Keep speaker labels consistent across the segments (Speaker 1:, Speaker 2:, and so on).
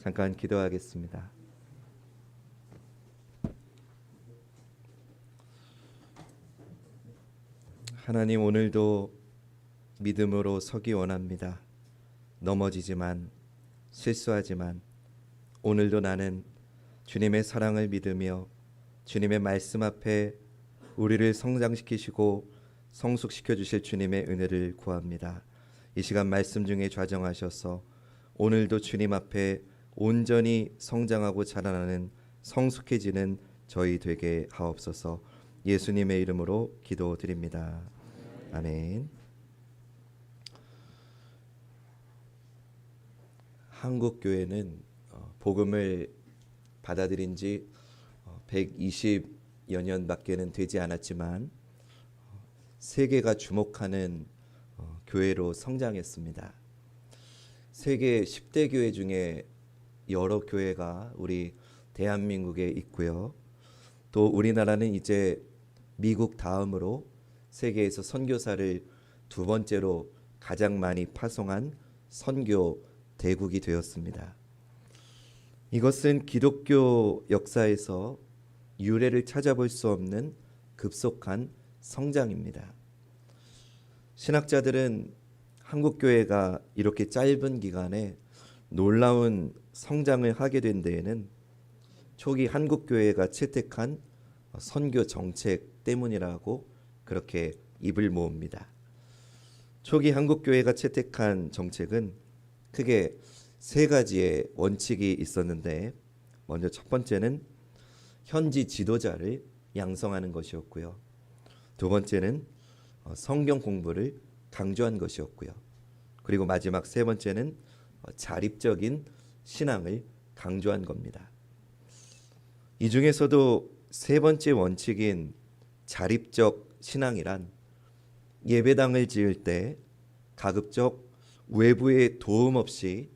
Speaker 1: 잠깐 기도하겠습니다. 하나님, 오늘도 믿음으로 서기 원합니다. 넘어지지만, 실수하지만 오늘도 나는 주님의 사랑을 믿으며 주님의 말씀 앞에 우리를 성장시키시고 성숙시켜 주실 주님의 은혜를 구합니다. 이 시간 말씀 중에 좌정하셔서 오늘도 주님 앞에 온전히 성장하고 자라나는 성숙해지는 저희 되게 하옵소서. 예수님의 이름으로 기도드립니다. 아멘. 한국 교회는 복음을 받아들인 지 120여 년밖에는 되지 않았지만 세계가 주목하는 교회로 성장했습니다. 세계 10대 교회 중에 여러 교회가 우리 대한민국에 있고요. 또 우리나라는 이제 미국 다음으로 세계에서 선교사를 두 번째로 가장 많이 파송한 선교 대국이 되었습니다. 이것은 기독교 역사에서 유례를 찾아볼 수 없는 급속한 성장입니다. 신학자들은 한국교회가 이렇게 짧은 기간에 놀라운 성장을 하게 된 데에는 초기 한국교회가 채택한 선교 정책 때문이라고 그렇게 입을 모읍니다. 초기 한국교회가 채택한 정책은 크게 세 가지의 원칙이 있었는데, 먼저 첫 번째는 현지 지도자를 양성하는 것이었고요. 두 번째는 성경 공부를 강조한 것이었고요. 그리고 마지막 세 번째는 자립적인 신앙을 강조한 겁니다. 이 중에서도 세 번째 원칙인 자립적 신앙이란 예배당을 지을 때 가급적 외부의 도움 없이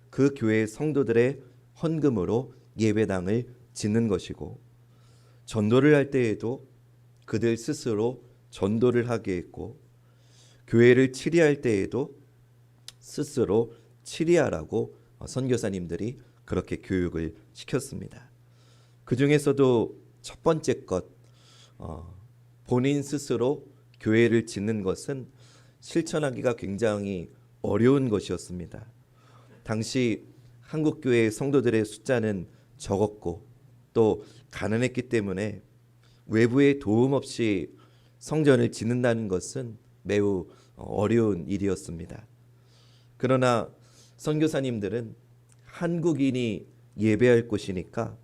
Speaker 1: 그 교회 성도들의 헌금으로 예배당을 짓는 것이고, 전도를 할 때에도 그들 스스로 전도를 하게 했고, 교회를 치리할 때에도 스스로 치리하라고 선교사님들이 그렇게 교육을 시켰습니다. 그 중에서도 첫 번째 것, 본인 스스로 교회를 짓는 것은 실천하기가 굉장히 어려운 것이었습니다. 당시 한국 교회의 성도들의 숫자는 적었고 또 가난했기 때문에 외부의 도움 없이 성전을 짓는다는 것은 매우 어려운 일이었습니다. 그러나 선교사님들은 한국인이 예배할 곳이니까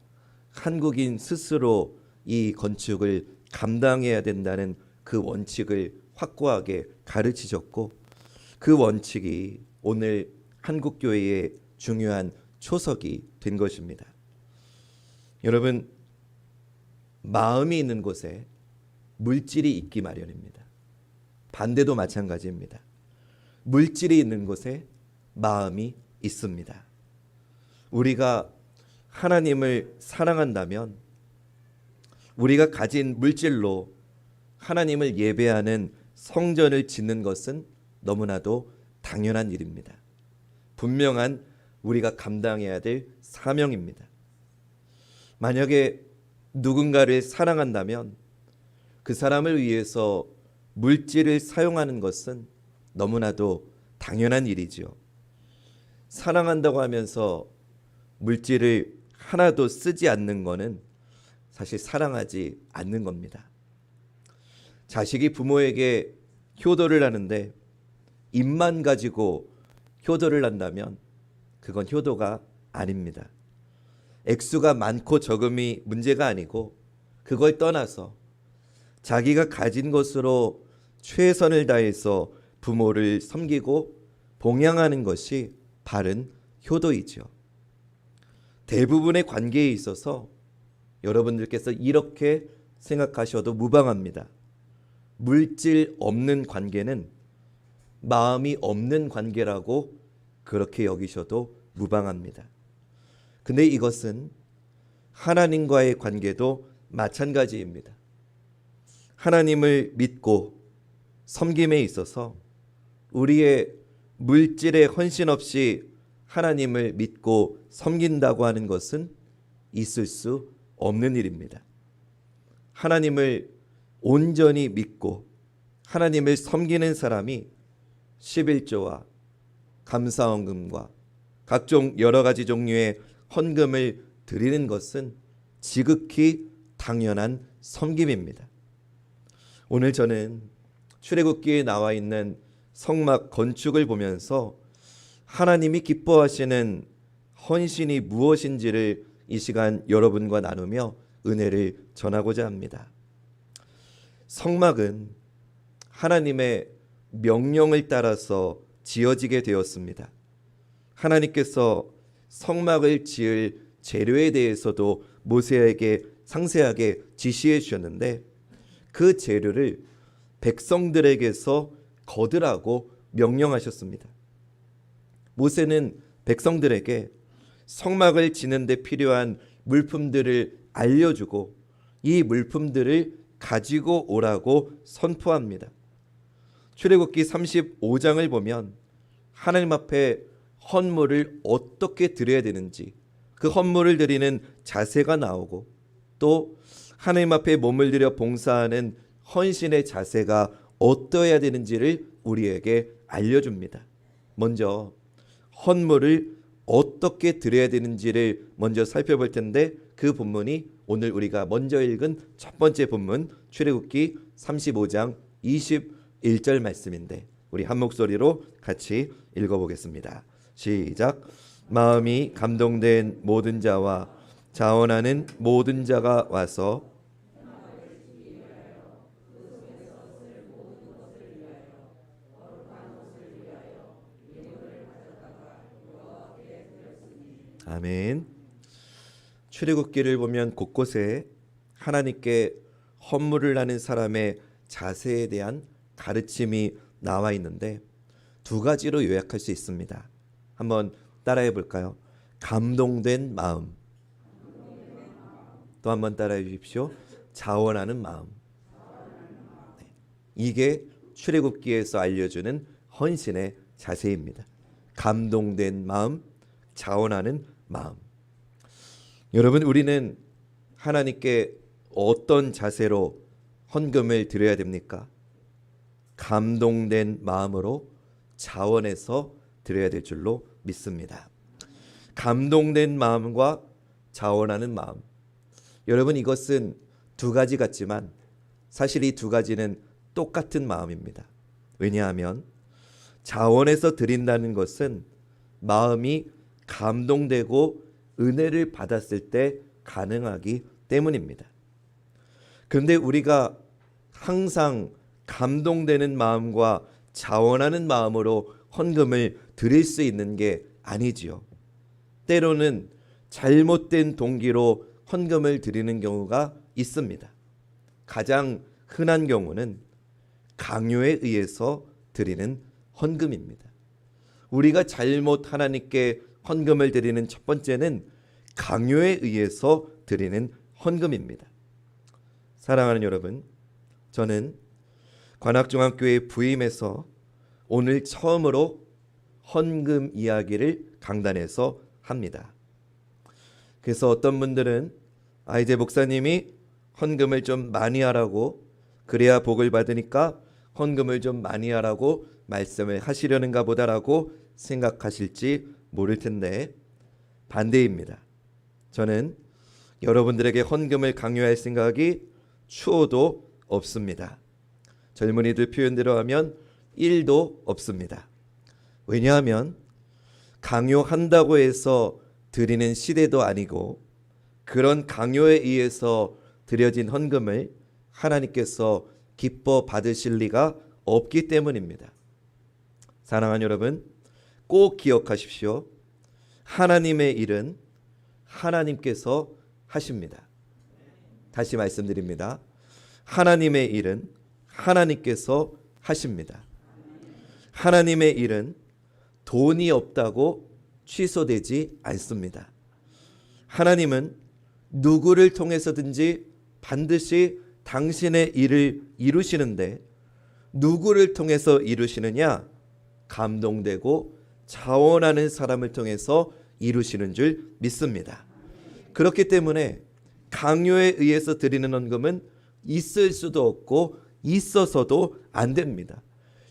Speaker 1: 한국인 스스로 이 건축을 감당해야 된다는 그 원칙을 확고하게 가르치셨고, 그 원칙이 오늘 한국교회의 중요한 초석이 된 것입니다. 여러분, 마음이 있는 곳에 물질이 있기 마련입니다. 반대도 마찬가지입니다. 물질이 있는 곳에 마음이 있습니다. 우리가 하나님을 사랑한다면 우리가 가진 물질로 하나님을 예배하는 성전을 짓는 것은 너무나도 당연한 일입니다. 분명한 우리가 감당해야 될 사명입니다. 만약에 누군가를 사랑한다면 그 사람을 위해서 물질을 사용하는 것은 너무나도 당연한 일이죠. 사랑한다고 하면서 물질을 하나도 쓰지 않는 것은 사실 사랑하지 않는 겁니다. 자식이 부모에게 효도를 하는데 입만 가지고 효도를 한다면 그건 효도가 아닙니다. 액수가 많고 적음이 문제가 아니고, 그걸 떠나서 자기가 가진 것으로 최선을 다해서 부모를 섬기고 봉양하는 것이 바른 효도이죠. 대부분의 관계에 있어서 여러분들께서 이렇게 생각하셔도 무방합니다. 물질 없는 관계는 마음이 없는 관계라고 그렇게 여기셔도 무방합니다. 근데 이것은 하나님과의 관계도 마찬가지입니다. 하나님을 믿고 섬김에 있어서 우리의 물질에 헌신 없이 하나님을 믿고 섬긴다고 하는 것은 있을 수 없는 일입니다. 하나님을 온전히 믿고 하나님을 섬기는 사람이 11조와 감사헌금과 각종 여러 가지 종류의 헌금을 드리는 것은 지극히 당연한 섬김입니다. 오늘 저는 출애굽기에 나와 있는 성막 건축을 보면서 하나님이 기뻐하시는 헌신이 무엇인지를 이 시간 여러분과 나누며 은혜를 전하고자 합니다. 성막은 하나님의 명령을 따라서 지어지게 되었습니다. 하나님께서 성막을 지을 재료에 대해서도 모세에게 상세하게 지시해 주셨는데 그 재료를 백성들에게서 거두라고 명령하셨습니다. 모세는 백성들에게 성막을 지는 데 필요한 물품들을 알려주고 이 물품들을 가지고 오라고 선포합니다. 출애굽기 35장을 보면 하나님 앞에 헌물을 어떻게 드려야 되는지 그 헌물을 드리는 자세가 나오고 또 하나님 앞에 몸을 들여 봉사하는 헌신의 자세가 어떠해야 되는지를 우리에게 알려줍니다. 먼저 헌물을 어떻게 드려야 되는지를 먼저 살펴볼 텐데 그 본문이 오늘 우리가 먼저 읽은 첫 번째 본문 출애굽기 35장 21절 말씀인데 우리 한 목소리로 같이 읽어보겠습니다. 시작. 마음이 감동된 모든 자와 자원하는 모든 자가 와서 아멘. 출애굽기를 보면 곳곳에 하나님께 헌물을 하는 사람의 자세에 대한 가르침이 나와 있는데 두 가지로 요약할 수 있습니다. 한번 따라해 볼까요? 감동된 마음. 또 한번 따라해 주십시오. 자원하는 마음. 네. 이게 출애굽기에서 알려주는 헌신의 자세입니다. 감동된 마음, 자원하는 마음. 여러분, 우리는 하나님께 어떤 자세로 헌금을 드려야 됩니까? 감동된 마음으로 자원해서 드려야 될 줄로 믿습니다. 감동된 마음과 자원하는 마음. 여러분, 이것은 두 가지 같지만 사실 이 두 가지는 똑같은 마음입니다. 왜냐하면 자원해서 드린다는 것은 마음이 감동되고 은혜를 받았을 때 가능하기 때문입니다. 그런데 우리가 항상 감동되는 마음과 자원하는 마음으로 헌금을 드릴 수 있는 게 아니지요. 때로는 잘못된 동기로 헌금을 드리는 경우가 있습니다. 가장 흔한 경우는 강요에 의해서 드리는 헌금입니다. 우리가 잘못 하나님께 헌금을 드리는 첫 번째는 강요에 의해서 드리는 헌금입니다. 사랑하는 여러분, 저는 관악중앙교회 부임해서 오늘 처음으로 헌금 이야기를 강단에서 합니다. 그래서 어떤 분들은 이제 목사님이 헌금을 좀 많이 하라고, 그래야 복을 받으니까 헌금을 좀 많이 하라고 말씀을 하시려는가 보다라고 생각하실지 모를 텐데 반대입니다. 저는 여러분들에게 헌금을 강요할 생각이 추호도 없습니다. 젊은이들 표현대로 하면 1도 없습니다. 왜냐하면 강요한다고 해서 드리는 시대도 아니고 그런 강요에 의해서 드려진 헌금을 하나님께서 기뻐 받으실 리가 없기 때문입니다. 사랑하는 여러분, 꼭 기억하십시오. 하나님의 일은 하나님께서 하십니다. 다시 말씀드립니다. 하나님의 일은 하나님께서 하십니다. 하나님의 일은 돈이 없다고 취소되지 않습니다. 하나님은 누구를 통해서든지 반드시 당신의 일을 이루시는데 누구를 통해서 이루시느냐? 감동되고 자원하는 사람을 통해서 이루시는 줄 믿습니다. 그렇기 때문에 강요에 의해서 드리는 헌금은 있을 수도 없고 있어서도 안 됩니다.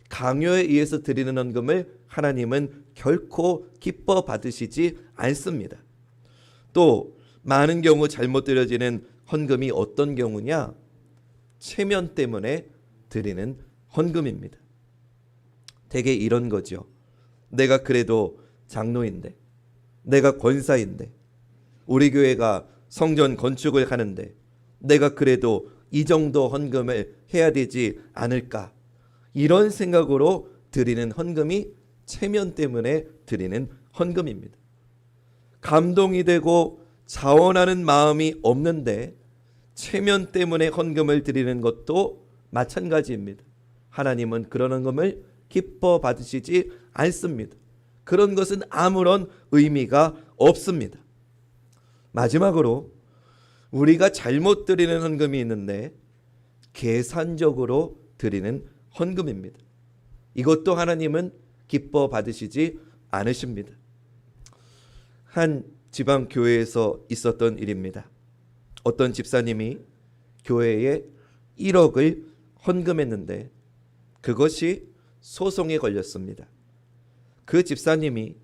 Speaker 1: 강요에 의해서 드리는 헌금을 하나님은 결코 기뻐 받으시지 않습니다. 또 많은 경우 잘못 드려지는 헌금이 어떤 경우냐? 체면 때문에 드리는 헌금입니다. 대개 이런 거죠. 내가 그래도 장로인데, 내가 권사인데, 우리 교회가 성전 건축을 하는데 내가 그래도 이 정도 헌금을 해야 되지 않을까? 이런 생각으로 드리는 헌금이 체면 때문에 드리는 헌금입니다. 감동이 되고 자원하는 마음이 없는데 체면 때문에 헌금을 드리는 것도 마찬가지입니다. 하나님은 그런 헌금을 기뻐 받으시지 않습니다. 그런 것은 아무런 의미가 없습니다. 마지막으로 우리가 잘못 드리는 헌금이 있는데 계산적으로 드리는 헌금입니다. 이것도 하나님은 기뻐 받으시지 않으십니다. 한 지방 교회에서 있었던 일입니다. 어떤 집사님이 교회에 1억을 헌금했는데 그것이 소송에 걸렸습니다. 그 집사님이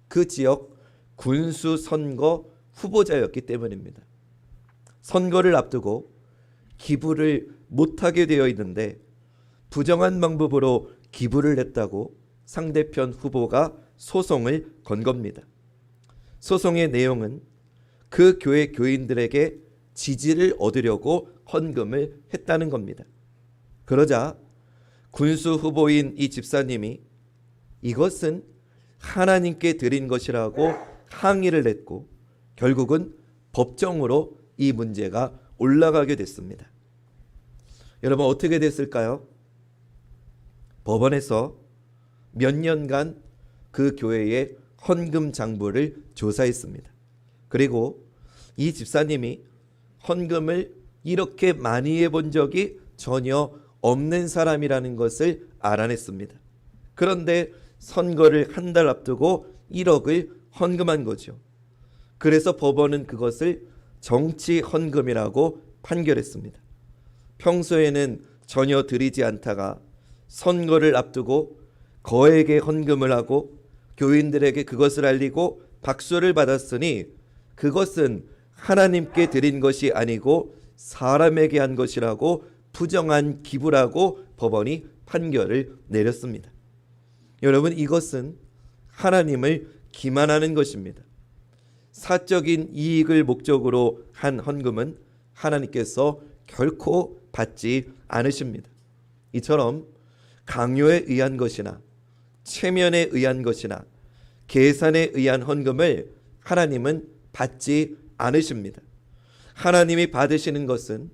Speaker 1: 그 지역 군수 선거 후보자였기 때문입니다. 선거를 앞두고 기부를 못하게 되어 있는데 부정한 방법으로 기부를 했다고 상대편 후보가 소송을 건 겁니다. 소송의 내용은 그 교회 교인들에게 지지를 얻으려고 헌금을 했다는 겁니다. 그러자 군수 후보인 이 집사님이 이것은 하나님께 드린 것이라고 항의를 했고 결국은 법정으로 이 문제가 올라가게 됐습니다. 여러분 어떻게 됐을까요? 법원에서 몇 년간 그 교회의 헌금 장부를 조사했습니다. 그리고 이 집사님이 헌금을 이렇게 많이 해본 적이 전혀 없는 사람이라는 것을 알아냈습니다. 그런데 선거를 한 달 앞두고 1억을 헌금한 거죠. 그래서 법원은 그것을 정치 헌금이라고 판결했습니다. 평소에는 전혀 드리지 않다가 선거를 앞두고 거액의 헌금을 하고 교인들에게 그것을 알리고 박수를 받았으니 그것은 하나님께 드린 것이 아니고 사람에게 한 것이라고 부정한 기부라고 법원이 판결을 내렸습니다. 여러분 이것은 하나님을 기만하는 것입니다. 사적인 이익을 목적으로 한 헌금은 하나님께서 결코 받지 않으십니다. 이처럼 강요에 의한 것이나 체면에 의한 것이나 계산에 의한 헌금을 하나님은 받지 않으십니다. 하나님이 받으시는 것은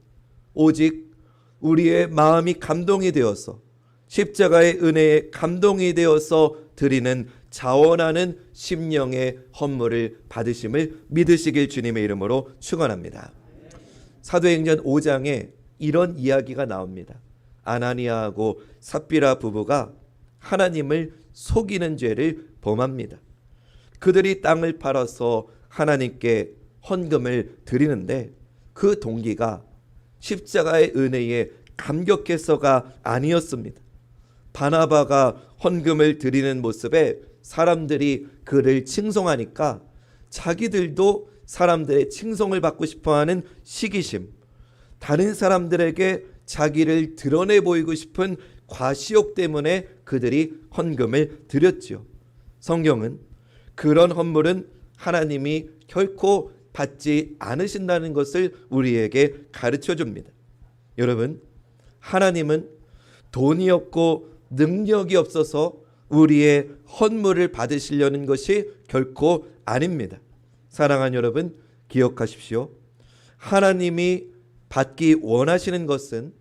Speaker 1: 오직 우리의 마음이 감동이 되어서 십자가의 은혜에 감동이 되어서 드리는 자원하는 심령의 헌물을 받으심을 믿으시길 주님의 이름으로 축원합니다. 사도행전 5장에 이런 이야기가 나옵니다. 아나니아하고 삽비라 부부가 하나님을 속이는 죄를 범합니다. 그들이 땅을 팔아서 하나님께 헌금을 드리는데 그 동기가 십자가의 은혜에 감격해서가 아니었습니다. 바나바가 헌금을 드리는 모습에 사람들이 그를 칭송하니까 자기들도 사람들의 칭송을 받고 싶어하는 시기심, 다른 사람들에게 자기를 드러내 보이고 싶은 과시욕 때문에 그들이 헌금을 드렸죠. 성경은 그런 헌물은 하나님이 결코 받지 않으신다는 것을 우리에게 가르쳐 줍니다. 여러분, 하나님은 돈이 없고 능력이 없어서 우리의 헌물을 받으시려는 것이 결코 아닙니다. 사랑하는 여러분, 기억하십시오. 하나님이 받기 원하시는 것은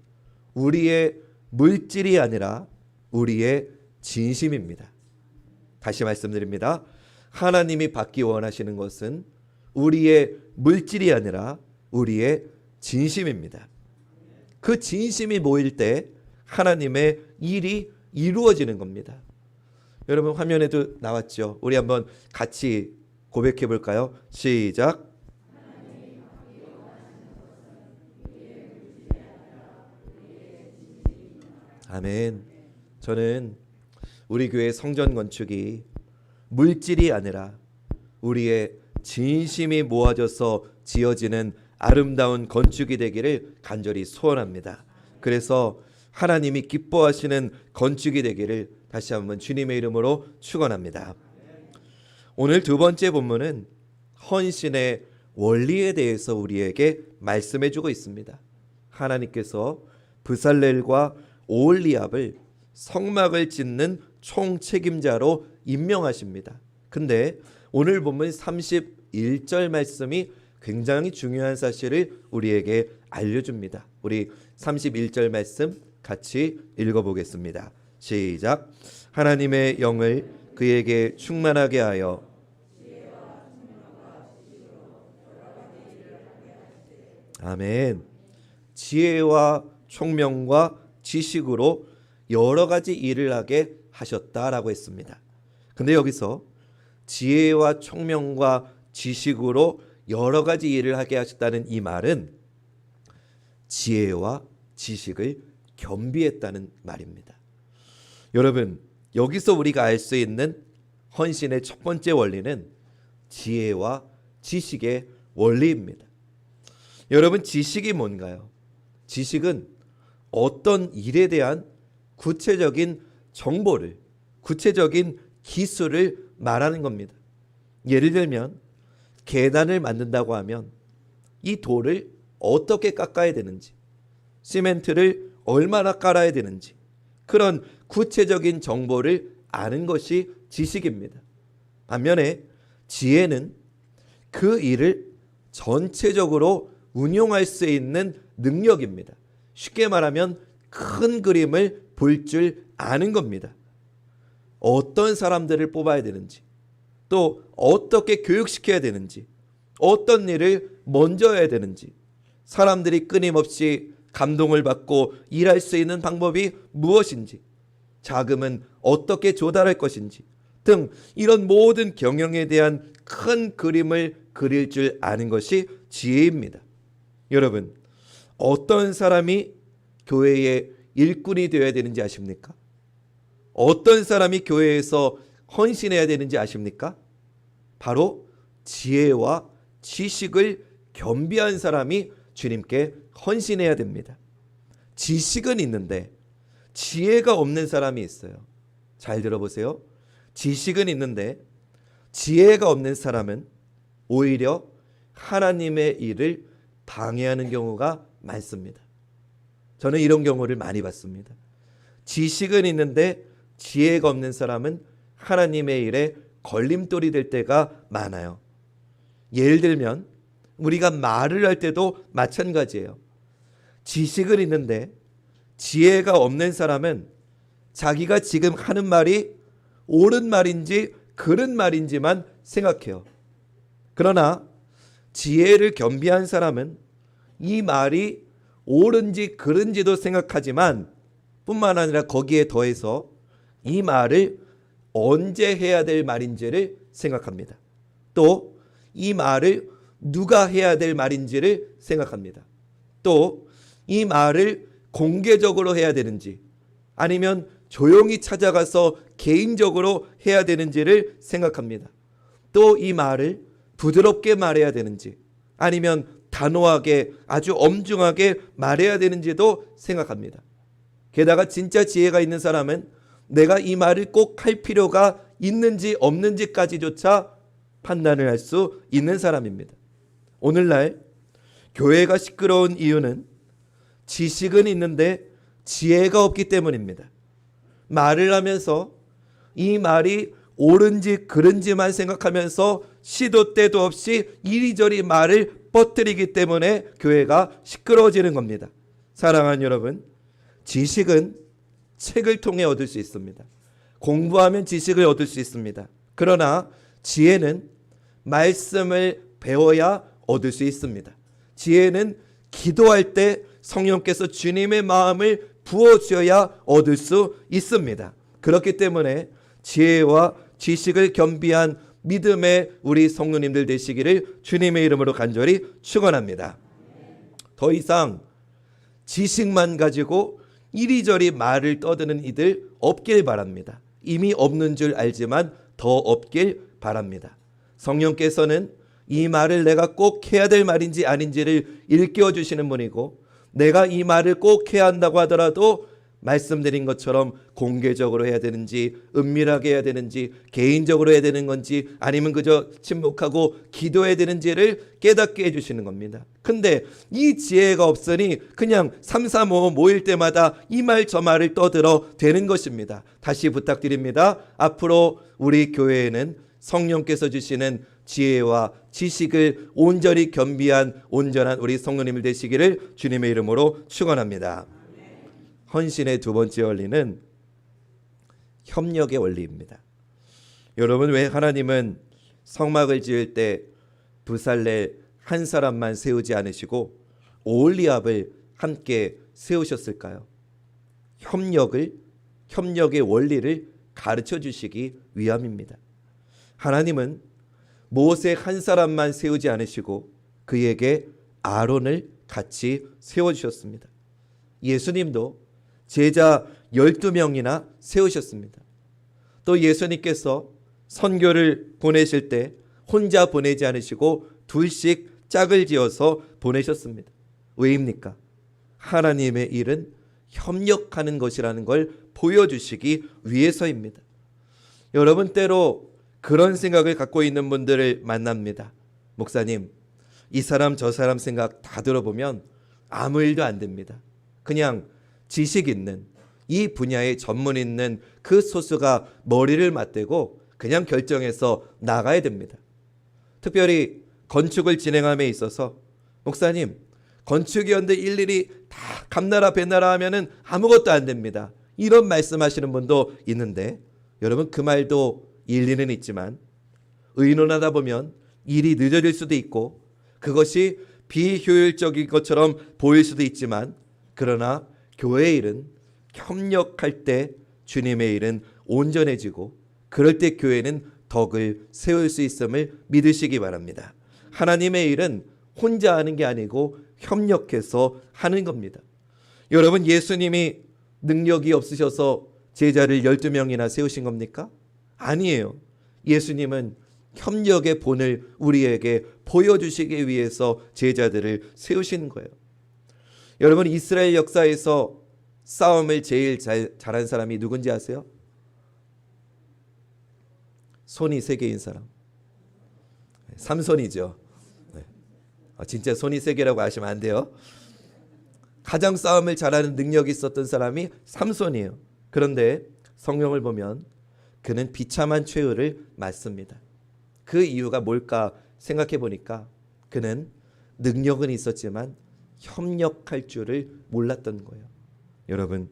Speaker 1: 우리의 물질이 아니라 우리의 진심입니다. 다시 말씀드립니다. 하나님이 받기 원하시는 것은 우리의 물질이 아니라 우리의 진심입니다. 그 진심이 모일 때 하나님의 일이 이루어지는 겁니다. 여러분 화면에도 나왔죠. 우리 한번 같이 고백해 볼까요? 시작. 아멘. 저는 우리 교회 성전 건축이 물질이 아니라 우리의 진심이 모아져서 지어지는 아름다운 건축이 되기를 간절히 소원합니다. 그래서 하나님이 기뻐하시는 건축이 되기를 다시 한번 주님의 이름으로 축원합니다. 오늘 두 번째 본문은 헌신의 원리에 대해서 우리에게 말씀해 주고 있습니다. 하나님께서 브살렐과 오홀리압을 성막을 짓는 총책임자로 임명하십니다. 근데 오늘 본문 31절 말씀이 굉장히 중요한 사실을 우리에게 알려줍니다. 우리 31절 말씀 같이 읽어보겠습니다. 시작. 하나님의 영을 그에게 충만하게 하여 아멘. 지혜와 총명과 지식으로 여러 가지 일을 하게 하셨다라고 했습니다. 근데 여기서 지혜와 총명과 지식으로 여러 가지 일을 하게 하셨다는 이 말은 지혜와 지식을 겸비했다는 말입니다. 여러분, 여기서 우리가 알 수 있는 헌신의 첫 번째 원리는 지혜와 지식의 원리입니다. 여러분, 지식이 뭔가요? 지식은 어떤 일에 대한 구체적인 정보를, 구체적인 기술을 말하는 겁니다. 예를 들면 계단을 만든다고 하면 이 돌을 어떻게 깎아야 되는지, 시멘트를 얼마나 깔아야 되는지, 그런 구체적인 정보를 아는 것이 지식입니다. 반면에 지혜는 그 일을 전체적으로 운용할 수 있는 능력입니다. 쉽게 말하면 큰 그림을 볼 줄 아는 겁니다. 어떤 사람들을 뽑아야 되는지, 또 어떻게 교육시켜야 되는지, 어떤 일을 먼저 해야 되는지, 사람들이 끊임없이 감동을 받고 일할 수 있는 방법이 무엇인지, 자금은 어떻게 조달할 것인지 등 이런 모든 경영에 대한 큰 그림을 그릴 줄 아는 것이 지혜입니다. 여러분, 어떤 사람이 교회의 일꾼이 되어야 되는지 아십니까? 어떤 사람이 교회에서 헌신해야 되는지 아십니까? 바로 지혜와 지식을 겸비한 사람이 주님께 헌신해야 됩니다. 지식은 있는데 지혜가 없는 사람이 있어요. 잘 들어보세요. 지식은 있는데 지혜가 없는 사람은 오히려 하나님의 일을 방해하는 경우가 많습니다. 저는 이런 경우를 많이 봤습니다. 지식은 있는데 지혜가 없는 사람은 하나님의 일에 걸림돌이 될 때가 많아요. 예를 들면 우리가 말을 할 때도 마찬가지예요. 지식은 있는데 지혜가 없는 사람은 자기가 지금 하는 말이 옳은 말인지 그른 말인지만 생각해요. 그러나 지혜를 겸비한 사람은 이 말이 옳은지 그른지도 생각하지만 뿐만 아니라 거기에 더해서 이 말을 언제 해야 될 말인지를 생각합니다. 또 이 말을 누가 해야 될 말인지를 생각합니다. 또 이 말을 공개적으로 해야 되는지 아니면 조용히 찾아가서 개인적으로 해야 되는지를 생각합니다. 또 이 말을 부드럽게 말해야 되는지 아니면 단호하게 아주 엄중하게 말해야 되는지도 생각합니다. 게다가 진짜 지혜가 있는 사람은 내가 이 말을 꼭 할 필요가 있는지 없는지까지조차 판단을 할 수 있는 사람입니다. 오늘날 교회가 시끄러운 이유는 지식은 있는데 지혜가 없기 때문입니다. 말을 하면서 이 말이 옳은지 그른지만 생각하면서 시도 때도 없이 이리저리 말을 퍼뜨리기 때문에 교회가 시끄러워지는 겁니다. 사랑하는 여러분, 지식은 책을 통해 얻을 수 있습니다. 공부하면 지식을 얻을 수 있습니다. 그러나 지혜는 말씀을 배워야 얻을 수 있습니다. 지혜는 기도할 때 성령께서 주님의 마음을 부어주어야 얻을 수 있습니다. 그렇기 때문에 지혜와 지식을 겸비한 믿음의 우리 성도님들 되시기를 주님의 이름으로 간절히 축원합니다. 더 이상 지식만 가지고 이리저리 말을 떠드는 이들 없길 바랍니다. 이미 없는 줄 알지만 더 없길 바랍니다. 성령께서는 이 말을 내가 꼭 해야 될 말인지 아닌지를 일깨워 주시는 분이고, 내가 이 말을 꼭 해야 한다고 하더라도 말씀드린 것처럼 공개적으로 해야 되는지, 은밀하게 해야 되는지, 개인적으로 해야 되는 건지, 아니면 그저 침묵하고 기도해야 되는지를 깨닫게 해주시는 겁니다. 근데 이 지혜가 없으니 그냥 335 모일 때마다 이 말 저 말을 떠들어 되는 것입니다. 다시 부탁드립니다. 앞으로 우리 교회에는 성령께서 주시는 지혜와 지식을 온전히 겸비한 온전한 우리 성도님들 되시기를 주님의 이름으로 축원합니다. 헌신의 두 번째 원리는 협력의 원리입니다. 여러분, 왜 하나님은 성막을 지을 때 부살렐 한 사람만 세우지 않으시고 오홀리압을 함께 세우셨을까요? 협력의 원리를 가르쳐 주시기 위함입니다. 하나님은 모세 한 사람만 세우지 않으시고 그에게 아론을 같이 세워주셨습니다. 예수님도 제자 12명이나 세우셨습니다. 또 예수님께서 선교를 보내실 때 혼자 보내지 않으시고 둘씩 짝을 지어서 보내셨습니다. 왜입니까? 하나님의 일은 협력하는 것이라는 걸 보여주시기 위해서입니다. 여러분, 때로 그런 생각을 갖고 있는 분들을 만납니다. 목사님, 이 사람 저 사람 생각 다 들어보면 아무 일도 안 됩니다. 그냥 지식 있는, 이 분야에 전문 있는 그 소수가 머리를 맞대고 그냥 결정해서 나가야 됩니다. 특별히 건축을 진행함에 있어서 목사님, 건축위원들 일일이 다 감나라 배나라 하면은 아무것도 안 됩니다. 이런 말씀하시는 분도 있는데, 여러분, 그 말도 일리는 있지만 의논하다 보면 일이 늦어질 수도 있고 그것이 비효율적인 것처럼 보일 수도 있지만, 그러나 교회의 일은 협력할 때 주님의 일은 온전해지고, 그럴 때 교회는 덕을 세울 수 있음을 믿으시기 바랍니다. 하나님의 일은 혼자 하는 게 아니고 협력해서 하는 겁니다. 여러분, 예수님이 능력이 없으셔서 제자를 12명이나 세우신 겁니까? 아니에요. 예수님은 협력의 본을 우리에게 보여주시기 위해서 제자들을 세우시는 거예요. 여러분, 이스라엘 역사에서 싸움을 제일 잘한 사람이 누군지 아세요? 손이 3개인 사람. 삼손이죠. 진짜 손이 3개라고 하시면 안 돼요. 가장 싸움을 잘하는 능력이 있었던 사람이 삼손이에요. 그런데 성경을 보면 그는 비참한 최후를 맞습니다. 그 이유가 뭘까 생각해 보니까 그는 능력은 있었지만 협력할 줄을 몰랐던 거예요. 여러분,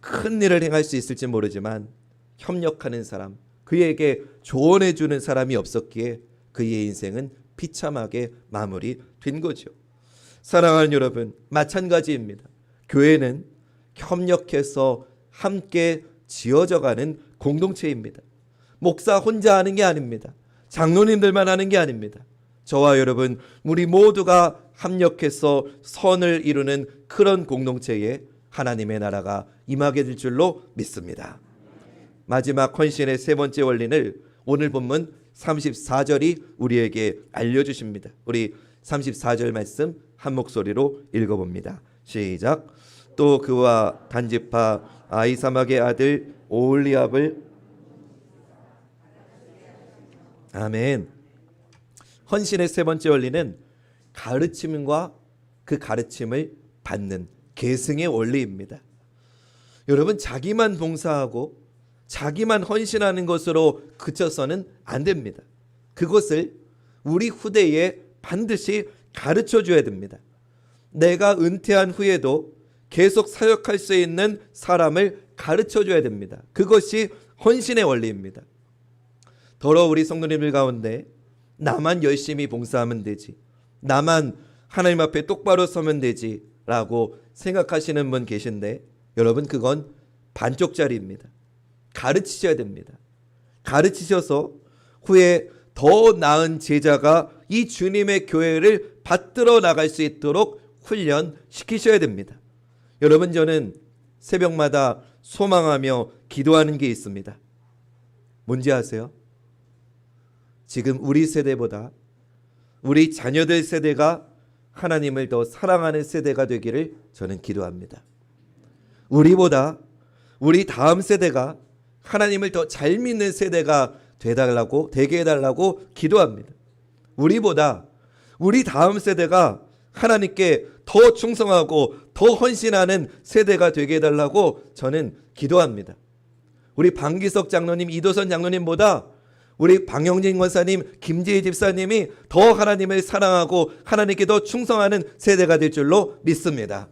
Speaker 1: 큰 일을 행할 수 있을지 모르지만 협력하는 사람, 그에게 조언해 주는 사람이 없었기에 그의 인생은 비참하게 마무리된 거죠. 사랑하는 여러분, 마찬가지입니다. 교회는 협력해서 함께 지어져가는 공동체입니다. 목사 혼자 하는 게 아닙니다. 장로님들만 하는 게 아닙니다. 저와 여러분, 우리 모두가 합력해서 선을 이루는 그런 공동체에 하나님의 나라가 임하게 될 줄로 믿습니다. 마지막 헌신의 세 번째 원리를 오늘 본문 34절이 우리에게 알려주십니다. 우리 34절 말씀 한 목소리로 읽어봅니다. 시작. 또 그와 단지파 아히사막의 아들 오홀리압을 아멘. 헌신의 세 번째 원리는 가르침과 그 가르침을 받는 계승의 원리입니다. 여러분, 자기만 봉사하고 자기만 헌신하는 것으로 그쳐서는 안 됩니다. 그것을 우리 후대에 반드시 가르쳐 줘야 됩니다. 내가 은퇴한 후에도 계속 사역할 수 있는 사람을 가르쳐 줘야 됩니다. 그것이 헌신의 원리입니다. 더러 우리 성도님들 가운데 나만 열심히 봉사하면 되지, 나만 하나님 앞에 똑바로 서면 되지 라고 생각하시는 분 계신데, 여러분, 그건 반쪽짜리입니다. 가르치셔야 됩니다. 가르치셔서 후에 더 나은 제자가 이 주님의 교회를 받들어 나갈 수 있도록 훈련시키셔야 됩니다. 여러분, 저는 새벽마다 소망하며 기도하는 게 있습니다. 뭔지 아세요? 지금 우리 세대보다 우리 자녀들 세대가 하나님을 더 사랑하는 세대가 되기를 저는 기도합니다. 우리보다 우리 다음 세대가 하나님을 더 잘 믿는 세대가 되게 해달라고 기도합니다. 우리보다 우리 다음 세대가 하나님께 더 충성하고 더 헌신하는 세대가 되게 해달라고 저는 기도합니다. 우리 방기석 장로님, 이도선 장로님보다 우리 방영진 권사님, 김재희 집사님이 더 하나님을 사랑하고 하나님께 더 충성하는 세대가 될 줄로 믿습니다.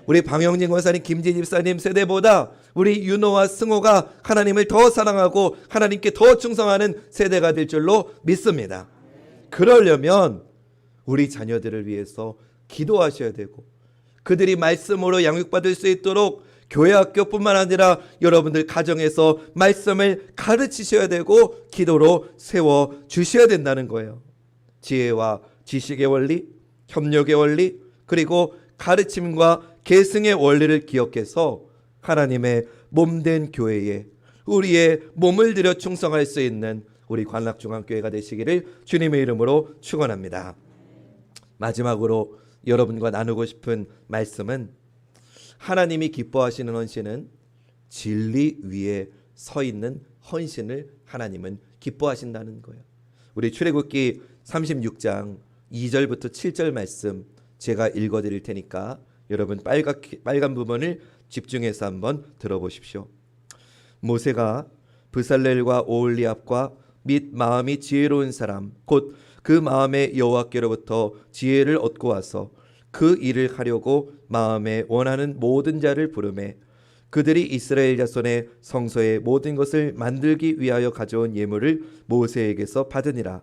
Speaker 1: 우리 방영진 권사님, 김재희 집사님 세대보다 우리 윤호와 승호가 하나님을 더 사랑하고 하나님께 더 충성하는 세대가 될 줄로 믿습니다. 그러려면 우리 자녀들을 위해서 기도하셔야 되고, 그들이 말씀으로 양육받을 수 있도록 교회 학교뿐만 아니라 여러분들 가정에서 말씀을 가르치셔야 되고 기도로 세워주셔야 된다는 거예요. 지혜와 지식의 원리, 협력의 원리, 그리고 가르침과 계승의 원리를 기억해서 하나님의 몸된 교회에 우리의 몸을 들여 충성할 수 있는 우리 관락중앙교회가 되시기를 주님의 이름으로 축원합니다. 마지막으로 여러분과 나누고 싶은 말씀은, 하나님이 기뻐하시는 헌신은 진리 위에 서 있는 헌신을 하나님은 기뻐하신다는 거예요. 우리 출애굽기 36장 2절부터 7절 말씀 제가 읽어드릴 테니까 여러분 빨간 부분을 집중해서 한번 들어보십시오. 모세가 브살렐과 오홀리압과 및 마음이 지혜로운 사람 곧 그 마음에 여호와께로부터 지혜를 얻고 와서 그 일을 하려고 마음에 원하는 모든 자를 부르매 그들이 이스라엘 자손의 성소의 모든 것을 만들기 위하여 가져온 예물을 모세에게서 받으니라.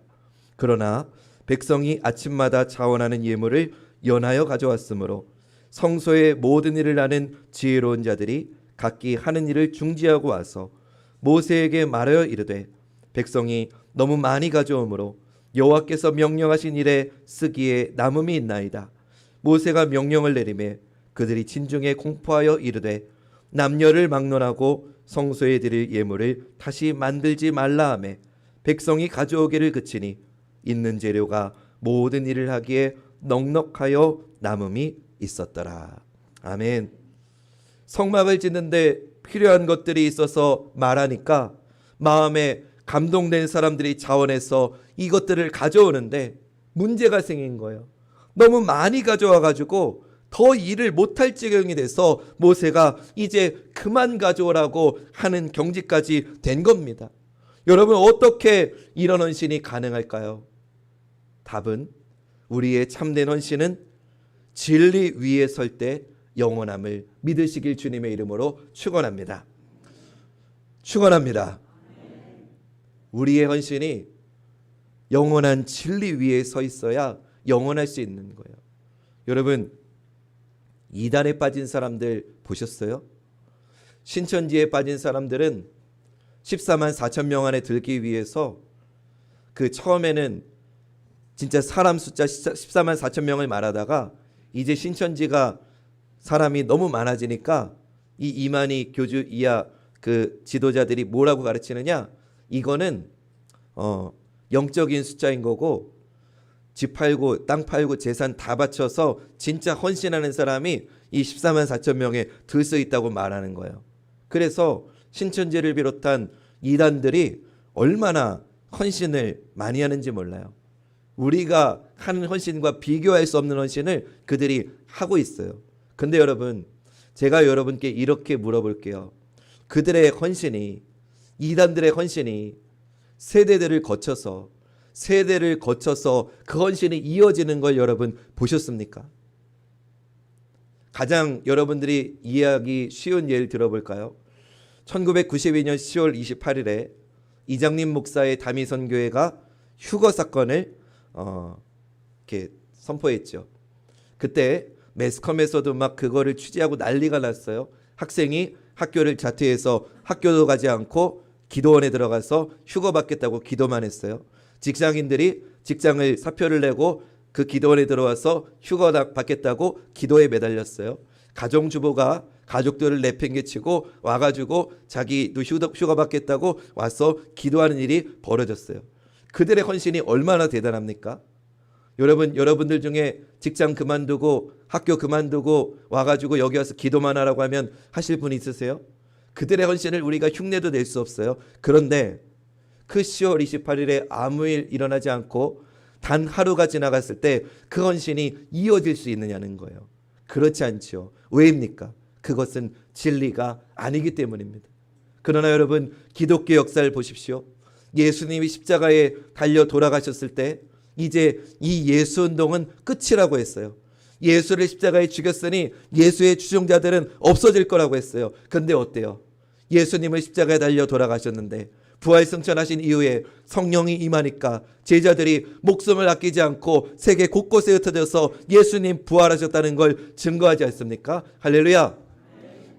Speaker 1: 그러나 백성이 아침마다 자원하는 예물을 연하여 가져왔으므로 성소의 모든 일을 하는 지혜로운 자들이 각기 하는 일을 중지하고 와서 모세에게 말하여 이르되, 백성이 너무 많이 가져오므로 여호와께서 명령하신 일에 쓰기에 남음이 있나이다. 모세가 명령을 내리매 그들이 진중에 공포하여 이르되, 남녀를 막론하고 성소에 드릴 예물을 다시 만들지 말라 하매 백성이 가져오기를 그치니 있는 재료가 모든 일을 하기에 넉넉하여 남음이 있었더라. 아멘. 성막을 짓는데 필요한 것들이 있어서 말하니까 마음에 감동된 사람들이 자원해서 이것들을 가져오는데 문제가 생긴 거예요. 너무 많이 가져와 가지고 더 일을 못할 지경이 돼서 모세가 이제 그만 가져오라고 하는 경지까지 된 겁니다. 여러분, 어떻게 이런 헌신이 가능할까요? 답은 우리의 참된 헌신은 진리 위에 설 때 영원함을 믿으시길 주님의 이름으로 축원합니다. 축원합니다. 우리의 헌신이 영원한 진리 위에 서 있어야 영원할 수 있는 거예요. 여러분, 이단에 빠진 사람들 보셨어요? 신천지에 빠진 사람들은 14만 4천 명 안에 들기 위해서 그 처음에는 진짜 사람 숫자 14만 4천 명을 말하다가 이제 신천지가 사람이 너무 많아지니까 이 이만희 교주 이하 그 지도자들이 뭐라고 가르치느냐, 이거는 영적인 숫자인 거고 집 팔고 땅 팔고 재산 다 바쳐서 진짜 헌신하는 사람이 이 14만 4천 명에 들 수 있다고 말하는 거예요. 그래서 신천지를 비롯한 이단들이 얼마나 헌신을 많이 하는지 몰라요. 우리가 하는 헌신과 비교할 수 없는 헌신을 그들이 하고 있어요. 근데 여러분, 제가 여러분께 이렇게 물어볼게요. 그들의 헌신이, 이단들의 헌신이 세대를 거쳐서 그 헌신이 이어지는 걸 여러분 보셨습니까? 가장 여러분들이 이해하기 쉬운 예를 들어볼까요? 1992년 10월 28일에 이장림 목사의 다미선교회가 휴거 사건을 이렇게 선포했죠. 그때 매스컴에서도 막 그거를 취재하고 난리가 났어요. 학생이 학교를 자퇴해서 학교도 가지 않고 기도원에 들어가서 휴거 받겠다고 기도만 했어요. 직장인들이 직장을 사표를 내고 그 기도원에 들어와서 휴거 받겠다고 기도에 매달렸어요. 가정주부가 가족들을 내팽개치고 와가지고 자기도 휴가 받겠다고 와서 기도하는 일이 벌어졌어요. 그들의 헌신이 얼마나 대단합니까? 여러분들 중에 직장 그만두고 학교 그만두고 와가지고 여기 와서 기도만 하라고 하면 하실 분 있으세요? 그들의 헌신을 우리가 흉내도 낼 수 없어요. 그런데 그 10월 28일에 아무 일 일어나지 않고 단 하루가 지나갔을 때 그 헌신이 이어질 수 있느냐는 거예요. 그렇지 않죠. 왜입니까? 그것은 진리가 아니기 때문입니다. 그러나 여러분, 기독교 역사를 보십시오. 예수님이 십자가에 달려 돌아가셨을 때 이제 이 예수 운동은 끝이라고 했어요. 예수를 십자가에 죽였으니 예수의 추종자들은 없어질 거라고 했어요. 근데 어때요? 예수님을 십자가에 달려 돌아가셨는데 부활승천하신 이후에 성령이 임하니까 제자들이 목숨을 아끼지 않고 세계 곳곳에 흩어져서 예수님 부활하셨다는 걸 증거하지 않습니까? 할렐루야.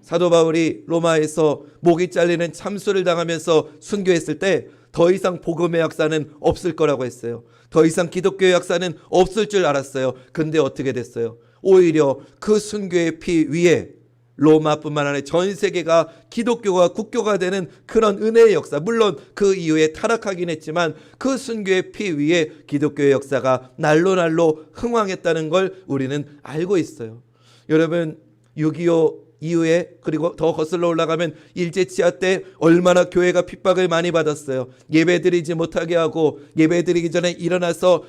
Speaker 1: 사도 바울이 로마에서 목이 잘리는 참수를 당하면서 순교했을 때 더 이상 복음의 역사는 없을 거라고 했어요. 더 이상 기독교의 역사는 없을 줄 알았어요. 근데 어떻게 됐어요? 오히려 그 순교의 피 위에 로마뿐만 아니라 전 세계가 기독교가 국교가 되는 그런 은혜의 역사, 물론 그 이후에 타락하긴 했지만 그 순교의 피 위에 기독교의 역사가 날로 날로 흥왕했다는 걸 우리는 알고 있어요. 여러분, 6.25 이후에 그리고 더 거슬러 올라가면 일제치하 때 얼마나 교회가 핍박을 많이 받았어요. 예배드리지 못하게 하고 예배드리기 전에 일어나서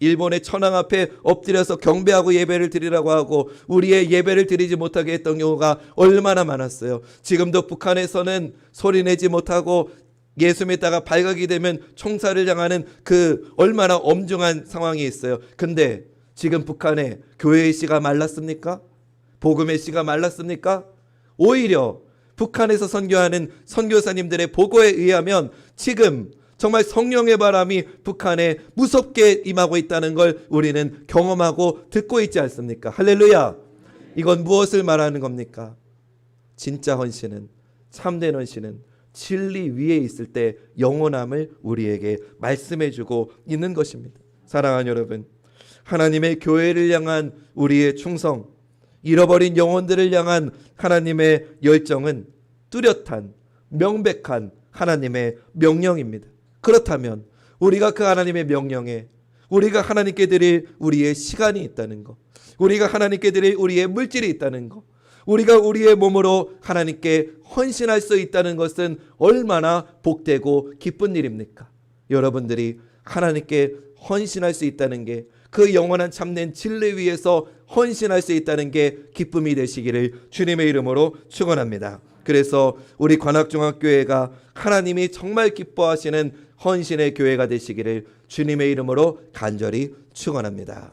Speaker 1: 일본의 천황 앞에 엎드려서 경배하고 예배를 드리라고 하고 우리의 예배를 드리지 못하게 했던 경우가 얼마나 많았어요. 지금도 북한에서는 소리내지 못하고 예수 믿다가 발각이 되면 총살을 당하는 그 얼마나 엄중한 상황이 있어요. 근데 지금 북한에 교회의 씨가 말랐습니까? 복음의 씨가 말랐습니까? 오히려 북한에서 선교하는 선교사님들의 보고에 의하면 지금 정말 성령의 바람이 북한에 무섭게 임하고 있다는 걸 우리는 경험하고 듣고 있지 않습니까? 할렐루야. 이건 무엇을 말하는 겁니까? 진짜 헌신은, 참된 헌신은 진리 위에 있을 때 영원함을 우리에게 말씀해주고 있는 것입니다. 사랑하는 여러분, 하나님의 교회를 향한 우리의 충성, 잃어버린 영혼들을 향한 하나님의 열정은 뚜렷한 명백한 하나님의 명령입니다. 그렇다면 우리가 그 하나님의 명령에 우리가 하나님께 드릴 우리의 시간이 있다는 것, 우리가 하나님께 드릴 우리의 물질이 있다는 것, 우리가 우리의 몸으로 하나님께 헌신할 수 있다는 것은 얼마나 복되고 기쁜 일입니까? 여러분들이 하나님께 헌신할 수 있다는 게, 그 영원한 참된 진리 위에서 헌신할 수 있다는 게 기쁨이 되시기를 주님의 이름으로 축원합니다. 그래서 우리 관악중학교회가 하나님이 정말 기뻐하시는 헌신의 교회가 되시기를 주님의 이름으로 간절히 축원합니다.